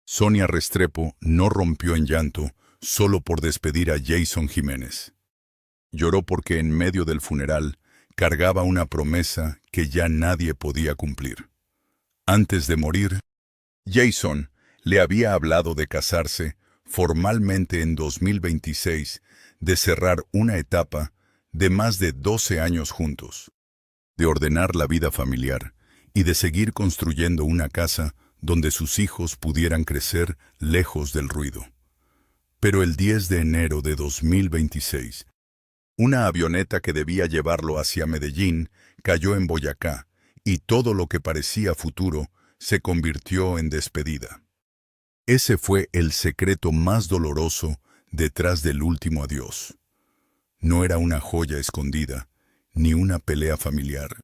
Sonia Restrepo no rompió en llanto solo por despedir a Jason Jiménez. Lloró porque en medio del funeral cargaba una promesa que ya nadie podía cumplir. Antes de morir, Jason le había hablado de casarse formalmente en 2026, de cerrar una etapa de más de 12 años juntos, de ordenar la vida familiar y de seguir construyendo una casa donde sus hijos pudieran crecer lejos del ruido. Pero el 10 de enero de 2026, una avioneta que debía llevarlo hacia Medellín cayó en Boyacá, y todo lo que parecía futuro se convirtió en despedida. Ese fue el secreto más doloroso detrás del último adiós. No era una joya escondida, ni una pelea familiar,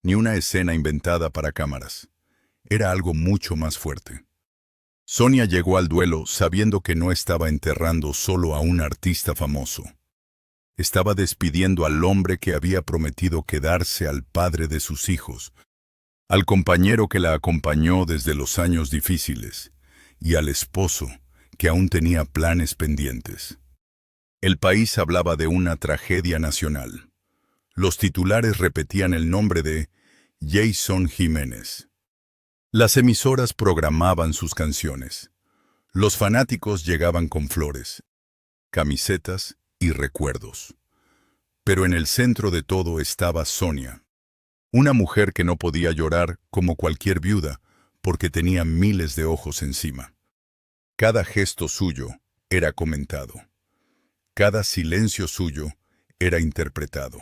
ni una escena inventada para cámaras. Era algo mucho más fuerte. Sonia llegó al duelo sabiendo que no estaba enterrando solo a un artista famoso. Estaba despidiendo al hombre que había prometido quedarse, al padre de sus hijos, al compañero que la acompañó desde los años difíciles, y al esposo que aún tenía planes pendientes. El país hablaba de una tragedia nacional. Los titulares repetían el nombre de Jason Jiménez. Las emisoras programaban sus canciones. Los fanáticos llegaban con flores, camisetas y recuerdos. Pero en el centro de todo estaba Sonia, una mujer que no podía llorar como cualquier viuda porque tenía miles de ojos encima. Cada gesto suyo era comentado. Cada silencio suyo era interpretado.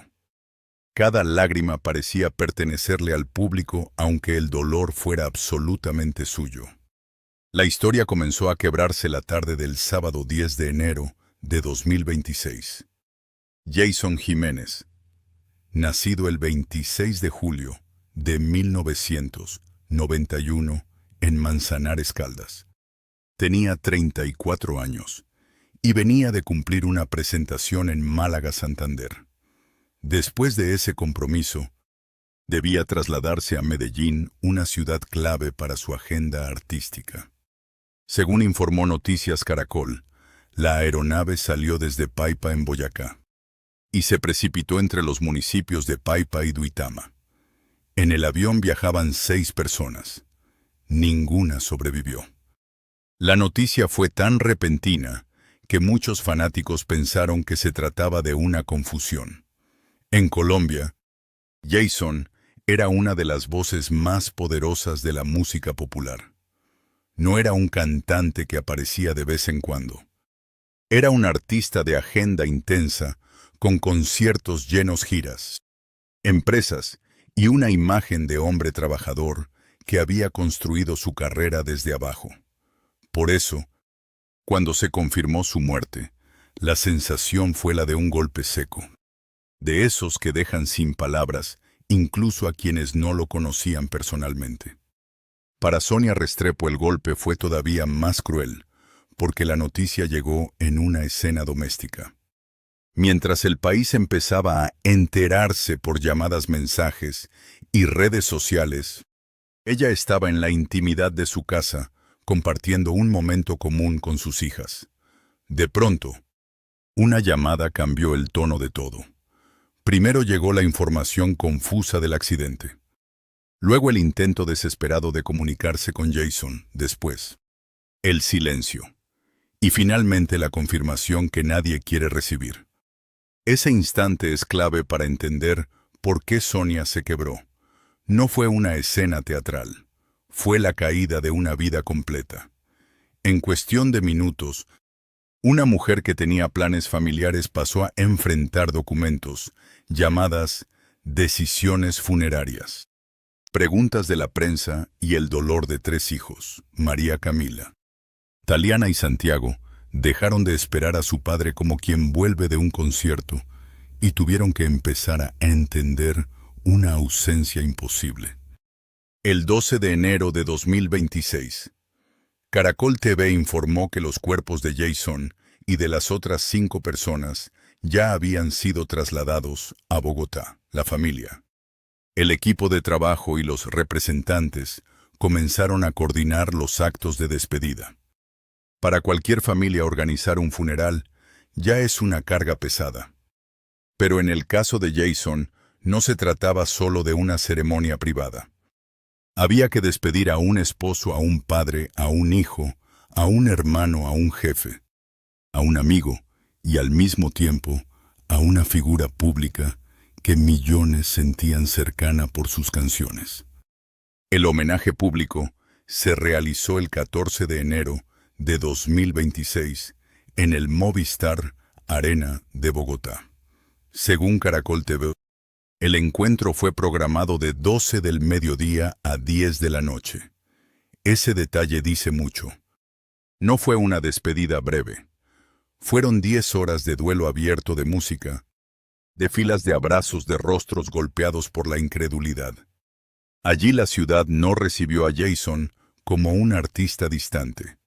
Cada lágrima parecía pertenecerle al público, aunque el dolor fuera absolutamente suyo. La historia comenzó a quebrarse la tarde del sábado 10 de enero de 2026. Jason Jiménez, nacido el 26 de julio de 1991 en Manzanares, Caldas, tenía 34 años y venía de cumplir una presentación en Málaga, Santander. Después de ese compromiso, debía trasladarse a Medellín, una ciudad clave para su agenda artística. Según informó Noticias Caracol, la aeronave salió desde Paipa en Boyacá y se precipitó entre los municipios de Paipa y Duitama. En el avión viajaban 6 personas. Ninguna sobrevivió. La noticia fue tan repentina que muchos fanáticos pensaron que se trataba de una confusión. En Colombia, Jason era una de las voces más poderosas de la música popular. No era un cantante que aparecía de vez en cuando. Era un artista de agenda intensa, con conciertos llenos, giras, empresas y una imagen de hombre trabajador que había construido su carrera desde abajo. Por eso, cuando se confirmó su muerte, la sensación fue la de un golpe seco. De esos que dejan sin palabras, incluso a quienes no lo conocían personalmente. Para Sonia Restrepo el golpe fue todavía más cruel, porque la noticia llegó en una escena doméstica. Mientras el país empezaba a enterarse por llamadas, mensajes y redes sociales, ella estaba en la intimidad de su casa, compartiendo un momento común con sus hijas. De pronto, una llamada cambió el tono de todo. Primero llegó la información confusa del accidente. Luego el intento desesperado de comunicarse con Jason. Después, el silencio. Y finalmente la confirmación que nadie quiere recibir. Ese instante es clave para entender por qué Sonia se quebró. No fue una escena teatral. Fue la caída de una vida completa. En cuestión de minutos, una mujer que tenía planes familiares pasó a enfrentar documentos, llamadas, decisiones funerarias, preguntas de la prensa y el dolor de 3 hijos, María Camila. Taliana y Santiago dejaron de esperar a su padre como quien vuelve de un concierto y tuvieron que empezar a entender una ausencia imposible. El 12 de enero de 2026, Caracol TV informó que los cuerpos de Jason y de las otras 5 personas ya habían sido trasladados a Bogotá. La familia, el equipo de trabajo y los representantes comenzaron a coordinar los actos de despedida. Para cualquier familia organizar un funeral ya es una carga pesada. Pero en el caso de Jason, no se trataba solo de una ceremonia privada. Había que despedir a un esposo, a un padre, a un hijo, a un hermano, a un jefe, a un amigo y al mismo tiempo a una figura pública que millones sentían cercana por sus canciones. El homenaje público se realizó el 14 de enero de 2026 en el Movistar Arena de Bogotá. Según Caracol TV, el encuentro fue programado de 12 del mediodía a 10 de la noche. Ese detalle dice mucho. No fue una despedida breve. Fueron 10 horas de duelo abierto de música, de filas de abrazos de rostros golpeados por la incredulidad. Allí la ciudad no recibió a Jason como un artista distante,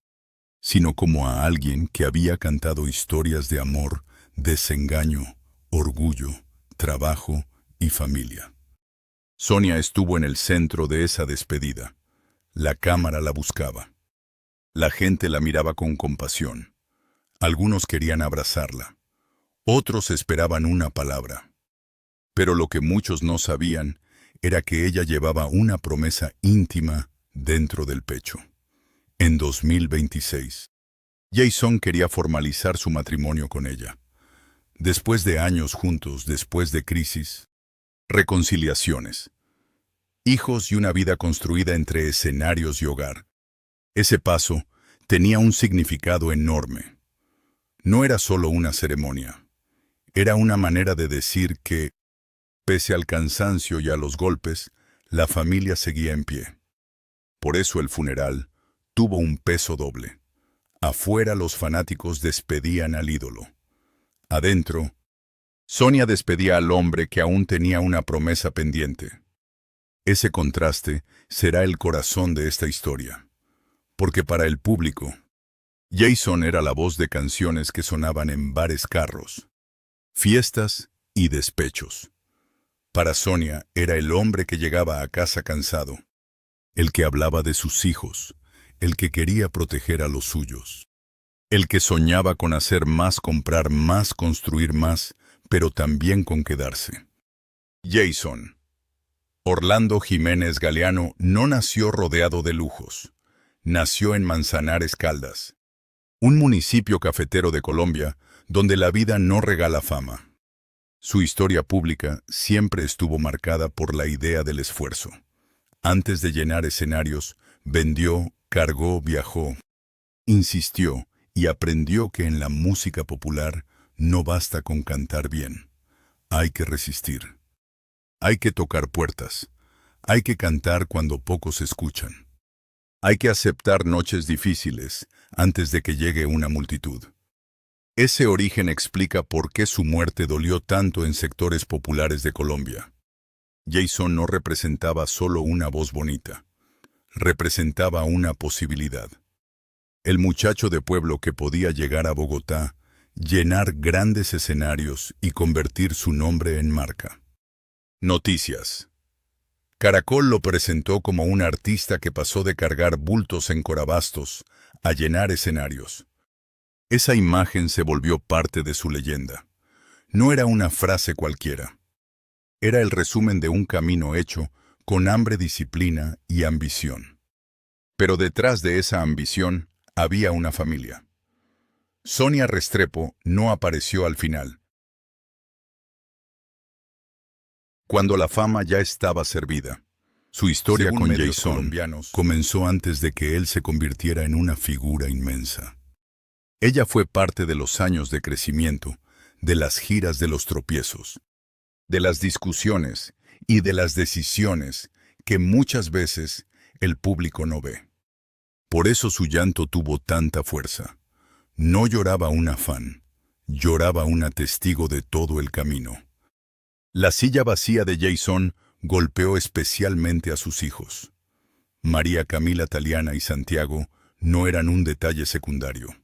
sino como a alguien que había cantado historias de amor, desengaño, orgullo, trabajo y familia. Sonia estuvo en el centro de esa despedida. La cámara la buscaba. La gente la miraba con compasión. Algunos querían abrazarla. Otros esperaban una palabra. Pero lo que muchos no sabían era que ella llevaba una promesa íntima dentro del pecho. En 2026, Jason quería formalizar su matrimonio con ella. Después de años juntos, después de crisis, reconciliaciones, hijos y una vida construida entre escenarios y hogar. Ese paso tenía un significado enorme. No era solo una ceremonia. Era una manera de decir que, pese al cansancio y a los golpes, la familia seguía en pie. Por eso el funeral tuvo un peso doble. Afuera los fanáticos despedían al ídolo. Adentro, Sonia despedía al hombre que aún tenía una promesa pendiente. Ese contraste será el corazón de esta historia. Porque para el público, Jason era la voz de canciones que sonaban en bares, carros, fiestas y despechos. Para Sonia era el hombre que llegaba a casa cansado, el que hablaba de sus hijos, el que quería proteger a los suyos, el que soñaba con hacer más, comprar más, construir más, pero también con quedarse. Jason Orlando Jiménez Galeano no nació rodeado de lujos. Nació en Manzanares, Caldas, un municipio cafetero de Colombia donde la vida no regala fama. Su historia pública siempre estuvo marcada por la idea del esfuerzo. Antes de llenar escenarios, vendió, cargó, viajó, insistió y aprendió que en la música popular no basta con cantar bien. Hay que resistir. Hay que tocar puertas. Hay que cantar cuando pocos escuchan. Hay que aceptar noches difíciles antes de que llegue una multitud. Ese origen explica por qué su muerte dolió tanto en sectores populares de Colombia. Jason no representaba solo una voz bonita. Representaba una posibilidad. El muchacho de pueblo que podía llegar a Bogotá, llenar grandes escenarios y convertir su nombre en marca. Noticias. Caracol lo presentó como un artista que pasó de cargar bultos en Corabastos a llenar escenarios. Esa imagen se volvió parte de su leyenda. No era una frase cualquiera. Era el resumen de un camino hecho con hambre, disciplina y ambición. Pero detrás de esa ambición había una familia. Sonia Restrepo no apareció al final. Cuando la fama ya estaba servida. Su historia con Jason comenzó antes de que él se convirtiera en una figura inmensa. Ella fue parte de los años de crecimiento, de las giras, de los tropiezos, de las discusiones y de las decisiones que muchas veces el público no ve. Por eso su llanto tuvo tanta fuerza. No lloraba una fan, lloraba una testigo de todo el camino. La silla vacía de Jason golpeó especialmente a sus hijos. María Camila, Taliana y Santiago no eran un detalle secundario.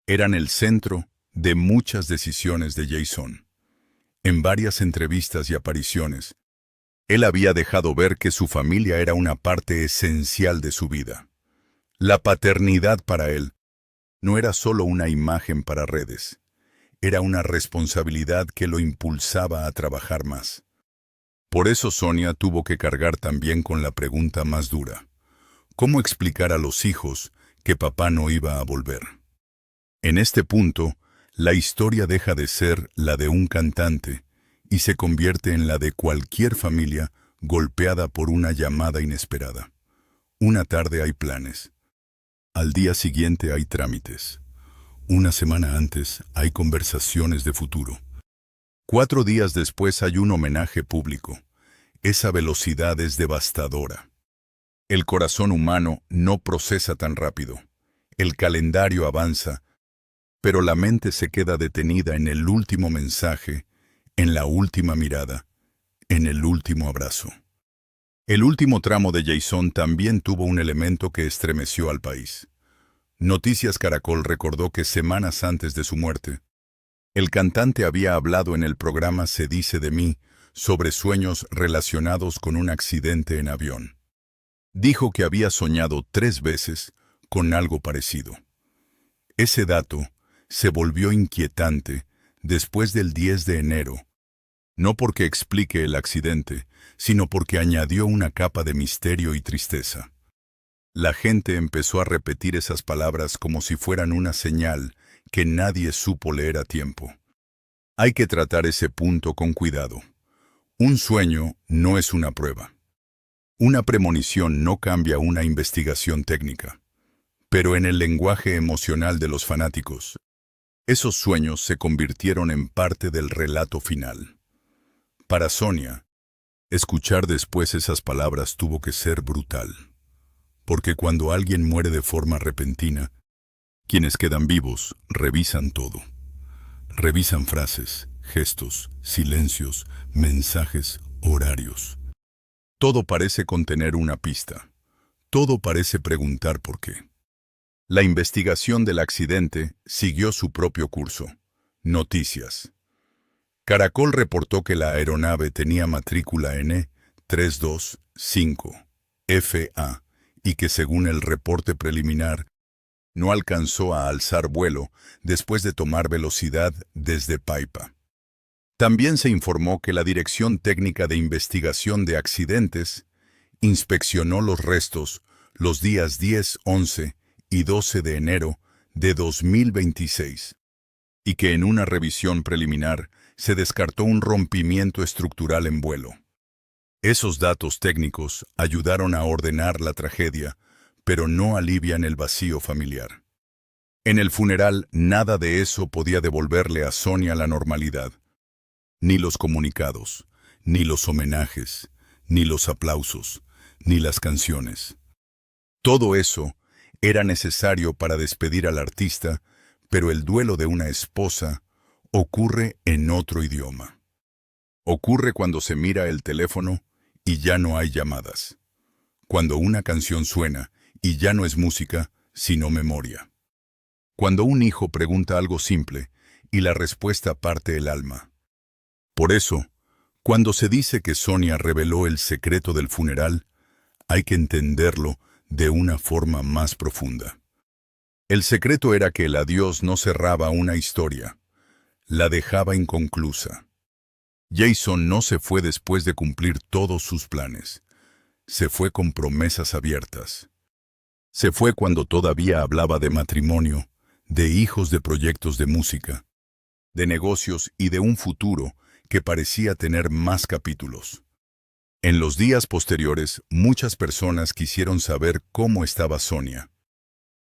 Eran el centro de muchas decisiones de Jason. En varias entrevistas y apariciones, Él había dejado ver que su familia era una parte esencial de su vida. La paternidad para él no era solo una imagen para redes, era una responsabilidad que lo impulsaba a trabajar más. Por eso Sonia tuvo que cargar también con la pregunta más dura: ¿cómo explicar a los hijos que papá no iba a volver? En este punto, la historia deja de ser la de un cantante y se convierte en la de cualquier familia golpeada por una llamada inesperada. Una tarde hay planes. Al día siguiente hay trámites. Una semana antes hay conversaciones de futuro. 4 días después hay un homenaje público. Esa velocidad es devastadora. El corazón humano no procesa tan rápido. El calendario avanza, pero la mente se queda detenida en el último mensaje, en la última mirada, en el último abrazo. El último tramo de Jason también tuvo un elemento que estremeció al país. Noticias Caracol recordó que semanas antes de su muerte, el cantante había hablado en el programa Se dice de mí sobre sueños relacionados con un accidente en avión. Dijo que había soñado 3 veces con algo parecido. Ese dato se volvió inquietante después del 10 de enero, no porque explique el accidente, sino porque añadió una capa de misterio y tristeza. La gente empezó a repetir esas palabras como si fueran una señal que nadie supo leer a tiempo. Hay que tratar ese punto con cuidado. Un sueño no es una prueba. Una premonición no cambia una investigación técnica. Pero en el lenguaje emocional de los fanáticos, esos sueños se convirtieron en parte del relato final. Para Sonia, escuchar después esas palabras tuvo que ser brutal. Porque cuando alguien muere de forma repentina, quienes quedan vivos revisan todo. Revisan frases, gestos, silencios, mensajes, horarios. Todo parece contener una pista. Todo parece preguntar por qué. La investigación del accidente siguió su propio curso. Noticias. Caracol reportó que la aeronave tenía matrícula N325FA y que según el reporte preliminar, no alcanzó a alzar vuelo después de tomar velocidad desde Paipa. También se informó que la Dirección Técnica de Investigación de Accidentes inspeccionó los restos los días 10, 11 y 12 de enero de 2026 y que en una revisión preliminar se descartó un rompimiento estructural en vuelo. Esos datos técnicos ayudaron a ordenar la tragedia, pero no alivian el vacío familiar. En el funeral, nada de eso podía devolverle a Sonia la normalidad. Ni los comunicados, ni los homenajes, ni los aplausos, ni las canciones. Todo eso era necesario para despedir al artista, pero el duelo de una esposa ocurre en otro idioma. Ocurre cuando se mira el teléfono y ya no hay llamadas. Cuando una canción suena y ya no es música, sino memoria. Cuando un hijo pregunta algo simple y la respuesta parte el alma. Por eso, cuando se dice que Sonia reveló el secreto del funeral, hay que entenderlo de una forma más profunda. El secreto era que el adiós no cerraba una historia, la dejaba inconclusa. Jason no se fue después de cumplir todos sus planes. Se fue con promesas abiertas. Se fue cuando todavía hablaba de matrimonio, de hijos, de proyectos de música, de negocios y de un futuro que parecía tener más capítulos. En los días posteriores, muchas personas quisieron saber cómo estaba Sonia.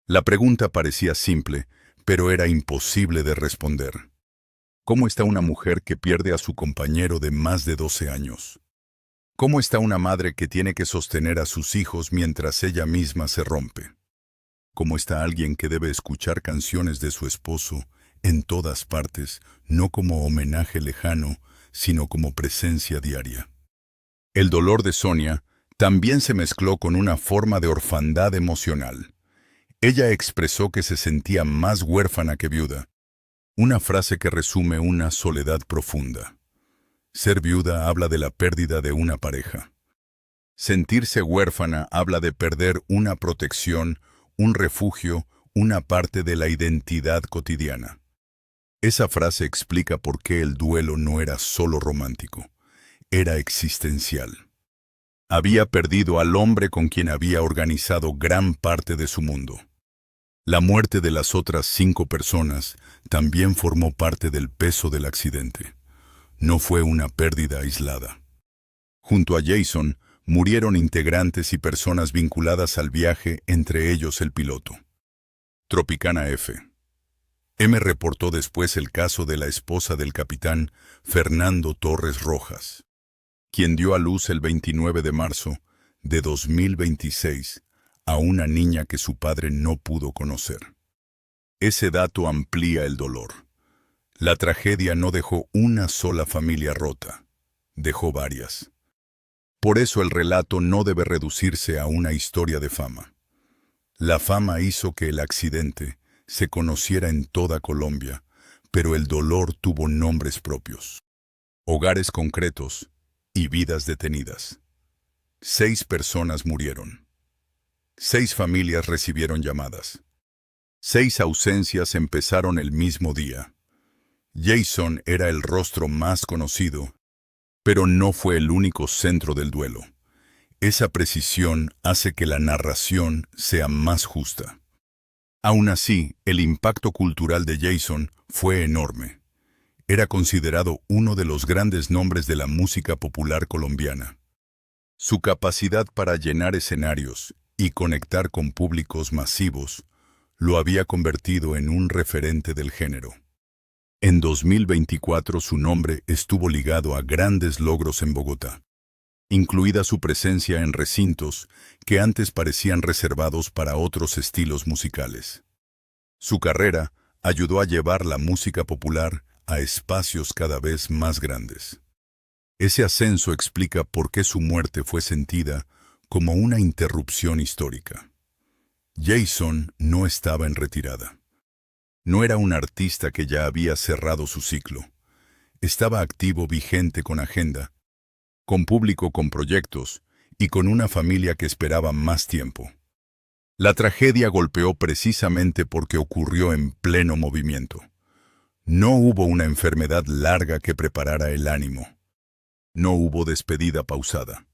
La pregunta parecía simple, pero era imposible de responder. ¿Cómo está una mujer que pierde a su compañero de más de 12 años? ¿Cómo está una madre que tiene que sostener a sus hijos mientras ella misma se rompe? ¿Cómo está alguien que debe escuchar canciones de su esposo en todas partes, no como homenaje lejano, sino como presencia diaria? El dolor de Sonia también se mezcló con una forma de orfandad emocional. Ella expresó que se sentía más huérfana que viuda, una frase que resume una soledad profunda. Ser viuda habla de la pérdida de una pareja. Sentirse huérfana habla de perder una protección, un refugio, una parte de la identidad cotidiana. Esa frase explica por qué el duelo no era solo romántico, era existencial. Había perdido al hombre con quien había organizado gran parte de su mundo. La muerte de las otras 5 personas también formó parte del peso del accidente. No fue una pérdida aislada. Junto a Jason, murieron integrantes y personas vinculadas al viaje, entre ellos el piloto. Tropicana F. M reportó después el caso de la esposa del capitán Fernando Torres Rojas, quien dio a luz el 29 de marzo de 2026 a una niña que su padre no pudo conocer. Ese dato amplía el dolor. La tragedia no dejó una sola familia rota, dejó varias. Por eso el relato no debe reducirse a una historia de fama. La fama hizo que el accidente se conociera en toda Colombia, pero el dolor tuvo nombres propios, hogares concretos y vidas detenidas. 6 personas murieron. 6 familias recibieron llamadas. 6 ausencias empezaron el mismo día. Jason era el rostro más conocido, pero no fue el único centro del duelo. Esa precisión hace que la narración sea más justa. Aún así, el impacto cultural de Jason fue enorme. Era considerado uno de los grandes nombres de la música popular colombiana. Su capacidad para llenar escenarios y conectar con públicos masivos lo había convertido en un referente del género. En 2024 su nombre estuvo ligado a grandes logros en Bogotá, incluida su presencia en recintos que antes parecían reservados para otros estilos musicales. Su carrera ayudó a llevar la música popular a espacios cada vez más grandes. Ese ascenso explica por qué su muerte fue sentida como una interrupción histórica. Jason no estaba en retirada. No era un artista que ya había cerrado su ciclo. Estaba activo, vigente, con agenda, con público, con proyectos y con una familia que esperaba más tiempo. La tragedia golpeó precisamente porque ocurrió en pleno movimiento. No hubo una enfermedad larga que preparara el ánimo. No hubo despedida pausada.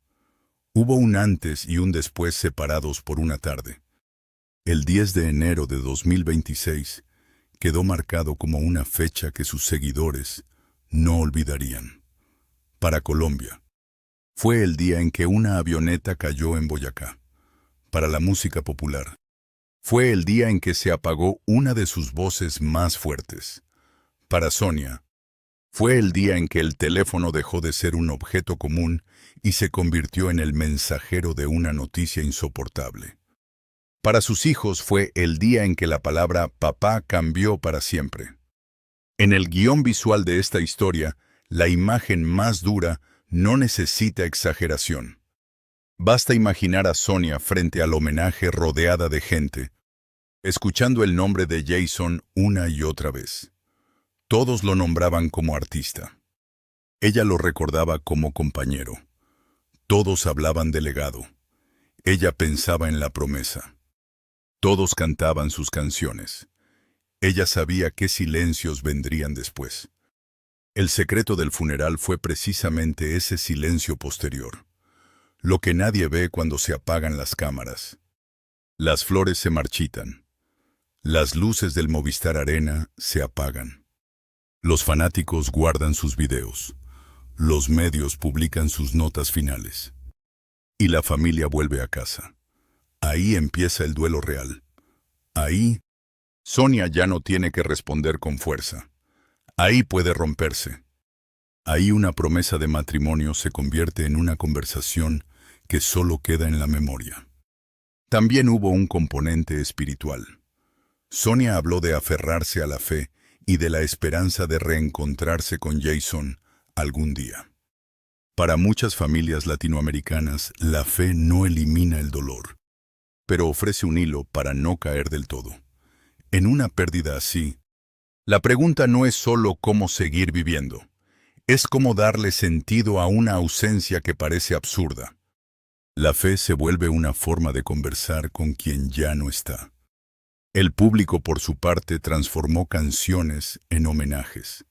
Hubo un antes y un después separados por una tarde. El 10 de enero de 2026 quedó marcado como una fecha que sus seguidores no olvidarían. Para Colombia, fue el día en que una avioneta cayó en Boyacá. Para la música popular, fue el día en que se apagó una de sus voces más fuertes. Para Sonia, fue el día en que el teléfono dejó de ser un objeto común y se convirtió en el mensajero de una noticia insoportable. Para sus hijos fue el día en que la palabra papá cambió para siempre. En el guión visual de esta historia, la imagen más dura no necesita exageración. Basta imaginar a Sonia frente al homenaje rodeada de gente, escuchando el nombre de Jason una y otra vez. Todos lo nombraban como artista. Ella lo recordaba como compañero. Todos hablaban de legado. Ella pensaba en la promesa. Todos cantaban sus canciones. Ella sabía qué silencios vendrían después. El secreto del funeral fue precisamente ese silencio posterior. Lo que nadie ve cuando se apagan las cámaras. Las flores se marchitan. Las luces del Movistar Arena se apagan. Los fanáticos guardan sus videos. Los medios publican sus notas finales. Y la familia vuelve a casa. Ahí empieza el duelo real. Ahí, Sonia ya no tiene que responder con fuerza. Ahí puede romperse. Ahí una promesa de matrimonio se convierte en una conversación que solo queda en la memoria. También hubo un componente espiritual. Sonia habló de aferrarse a la fe y de la esperanza de reencontrarse con Jason algún día. Para muchas familias latinoamericanas, la fe no elimina el dolor, pero ofrece un hilo para no caer del todo. En una pérdida así, la pregunta no es solo cómo seguir viviendo, Es como darle sentido a una ausencia que parece absurda. La fe se vuelve una forma de conversar con quien ya no está. El público, por su parte, transformó canciones en homenajes.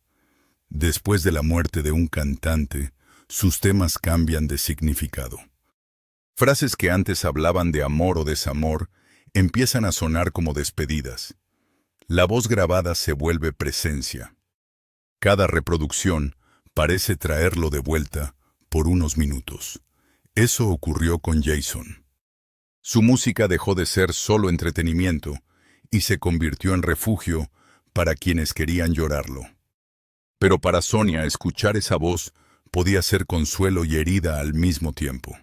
Después de la muerte de un cantante, sus temas cambian de significado. Frases que antes hablaban de amor o desamor empiezan a sonar como despedidas. La voz grabada se vuelve presencia. Cada reproducción parece traerlo de vuelta por unos minutos. Eso ocurrió con Jason. Su música dejó de ser solo entretenimiento y se convirtió en refugio para quienes querían llorarlo. Pero para Sonia, escuchar esa voz podía ser consuelo y herida al mismo tiempo.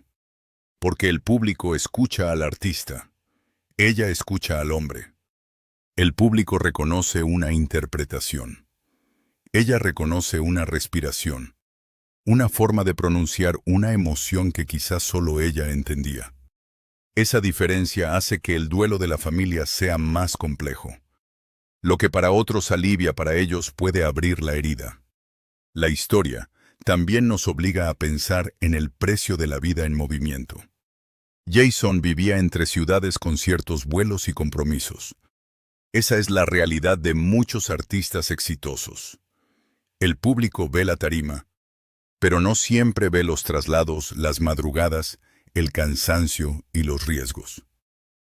Porque el público escucha al artista. Ella escucha al hombre. El público reconoce una interpretación. Ella reconoce una respiración. Una forma de pronunciar una emoción que quizás solo ella entendía. Esa diferencia hace que el duelo de la familia sea más complejo. Lo que para otros alivia, para ellos puede abrir la herida. La historia también nos obliga a pensar en el precio de la vida en movimiento. Jason vivía entre ciudades con ciertos vuelos y compromisos. Esa es la realidad de muchos artistas exitosos. El público ve la tarima, pero no siempre ve los traslados, las madrugadas, el cansancio y los riesgos.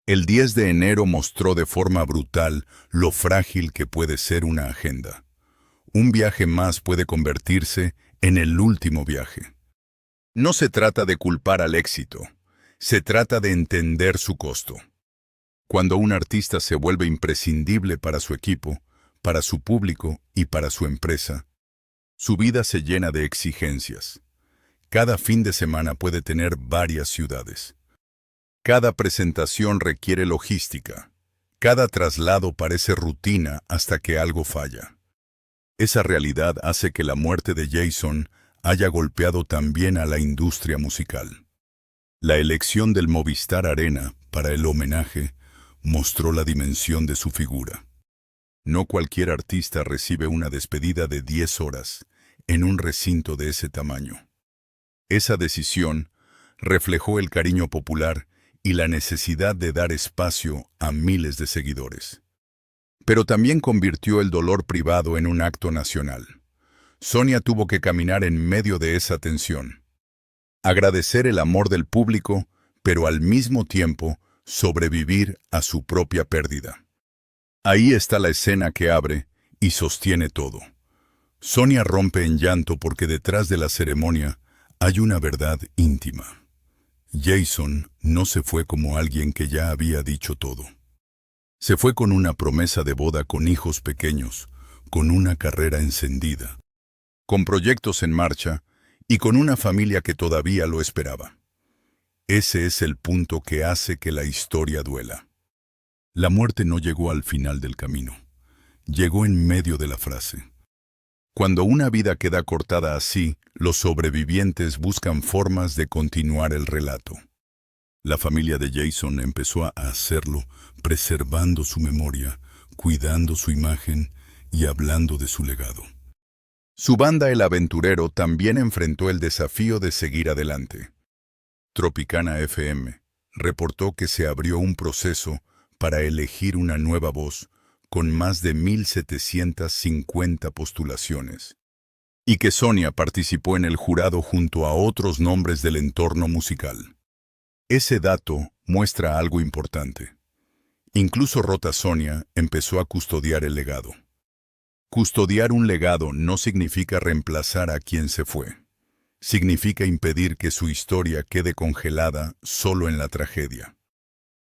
El 10 de enero mostró de forma brutal lo frágil que puede ser una agenda. Un viaje más puede convertirse en el último viaje. No se trata de culpar al éxito, se trata de entender su costo. Cuando un artista se vuelve imprescindible para su equipo, para su público y para su empresa, su vida se llena de exigencias. Cada fin de semana puede tener varias ciudades. Cada presentación requiere logística. Cada traslado parece rutina hasta que algo falla. Esa realidad hace que la muerte de Jason haya golpeado también a la industria musical. La elección del Movistar Arena para el homenaje mostró la dimensión de su figura. No cualquier artista recibe una despedida de 10 horas en un recinto de ese tamaño. Esa decisión reflejó el cariño popular y la necesidad de dar espacio a miles de seguidores. Pero también convirtió el dolor privado en un acto nacional. Sonia tuvo que caminar en medio de esa tensión. Agradecer el amor del público, pero al mismo tiempo sobrevivir a su propia pérdida. Ahí está la escena que abre y sostiene todo. Sonia rompe en llanto porque detrás de la ceremonia hay una verdad íntima. Jason no se fue como alguien que ya había dicho todo. Se fue con una promesa de boda, con hijos pequeños, con una carrera encendida, con proyectos en marcha y con una familia que todavía lo esperaba. Ese es el punto que hace que la historia duela. La muerte no llegó al final del camino, llegó en medio de la frase. Cuando una vida queda cortada así, los sobrevivientes buscan formas de continuar el relato. La familia de Jason empezó a hacerlo, preservando su memoria, cuidando su imagen y hablando de su legado. Su banda El Aventurero también enfrentó el desafío de seguir adelante. Tropicana FM reportó que se abrió un proceso para elegir una nueva voz con más de 1,750 postulaciones, y que Sonia participó en el jurado junto a otros nombres del entorno musical. Ese dato muestra algo importante. Incluso Rota Sonia empezó a custodiar el legado. Custodiar un legado no significa reemplazar a quien se fue. Significa impedir que su historia quede congelada solo en la tragedia.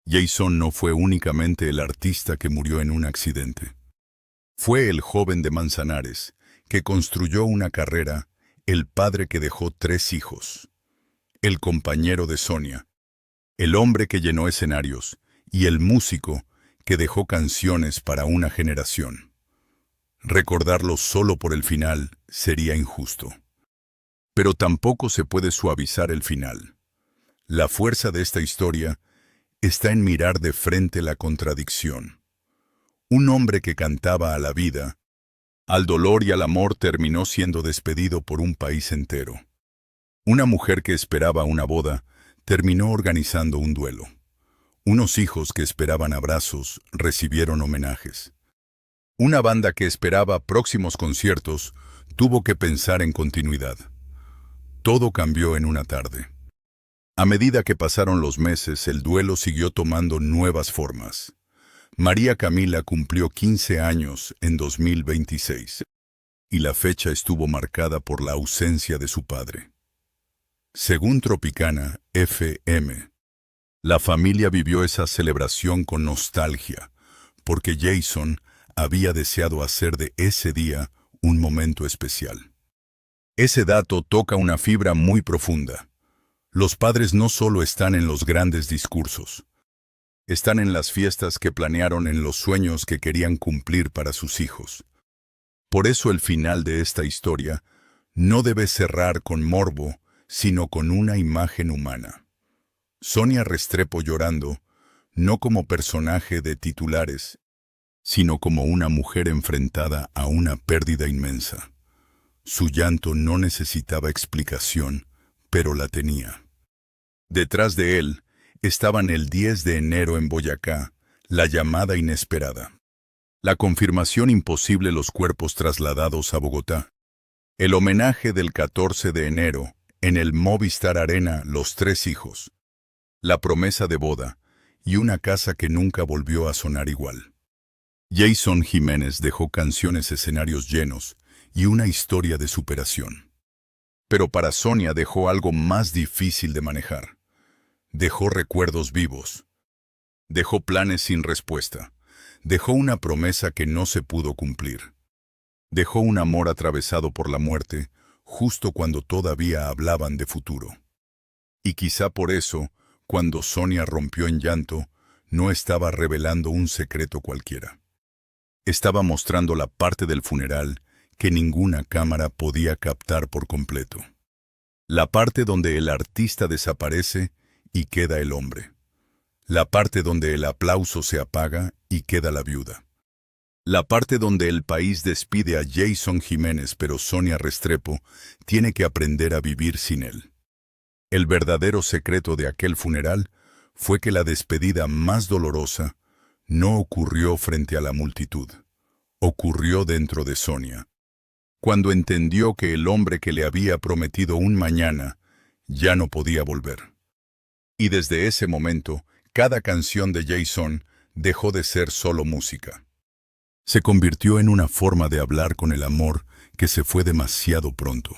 Jason no fue únicamente el artista que murió en un accidente. Fue el joven de Manzanares, que construyó una carrera, el padre que dejó 3 hijos, el compañero de Sonia, el hombre que llenó escenarios y el músico que dejó canciones para una generación. Recordarlo solo por el final sería injusto. Pero tampoco se puede suavizar el final. La fuerza de esta historia está en mirar de frente la contradicción. Un hombre que cantaba a la vida Al dolor y al amor terminó siendo despedido por un país entero. Una mujer que esperaba una boda terminó organizando un duelo. Unos hijos que esperaban abrazos recibieron homenajes. Una banda que esperaba próximos conciertos tuvo que pensar en continuidad. Todo cambió en una tarde. A medida que pasaron los meses, el duelo siguió tomando nuevas formas. María Camila cumplió 15 años en 2026, y la fecha estuvo marcada por la ausencia de su padre. Según Tropicana FM, la familia vivió esa celebración con nostalgia, porque Jason había deseado hacer de ese día un momento especial. Ese dato toca una fibra muy profunda. Los padres no solo están en los grandes discursos, están en las fiestas que planearon, en los sueños que querían cumplir para sus hijos. Por eso el final de esta historia no debe cerrar con morbo, sino con una imagen humana. Sonia Restrepo llorando, no como personaje de titulares, sino como una mujer enfrentada a una pérdida inmensa. Su llanto no necesitaba explicación, pero la tenía. Detrás de él estaban el 10 de enero en Boyacá, la llamada inesperada. La confirmación imposible, los cuerpos trasladados a Bogotá. El homenaje del 14 de enero, en el Movistar Arena, los 3 hijos. La promesa de boda, y una casa que nunca volvió a sonar igual. Jason Jiménez dejó canciones, escenarios llenos, y una historia de superación. Pero para Sonia dejó algo más difícil de manejar. Dejó recuerdos vivos. Dejó planes sin respuesta. Dejó una promesa que no se pudo cumplir. Dejó un amor atravesado por la muerte, justo cuando todavía hablaban de futuro. Y quizá por eso, cuando Sonia rompió en llanto, no estaba revelando un secreto cualquiera. Estaba mostrando la parte del funeral que ninguna cámara podía captar por completo. La parte donde el artista desaparece y queda el hombre. La parte donde el aplauso se apaga y queda la viuda. La parte donde el país despide a Jason Jiménez, pero Sonia Restrepo tiene que aprender a vivir sin él. El verdadero secreto de aquel funeral fue que la despedida más dolorosa no ocurrió frente a la multitud. Ocurrió dentro de Sonia, cuando entendió que el hombre que le había prometido un mañana ya no podía volver. Y desde ese momento, cada canción de Jason dejó de ser solo música. Se convirtió en una forma de hablar con el amor que se fue demasiado pronto.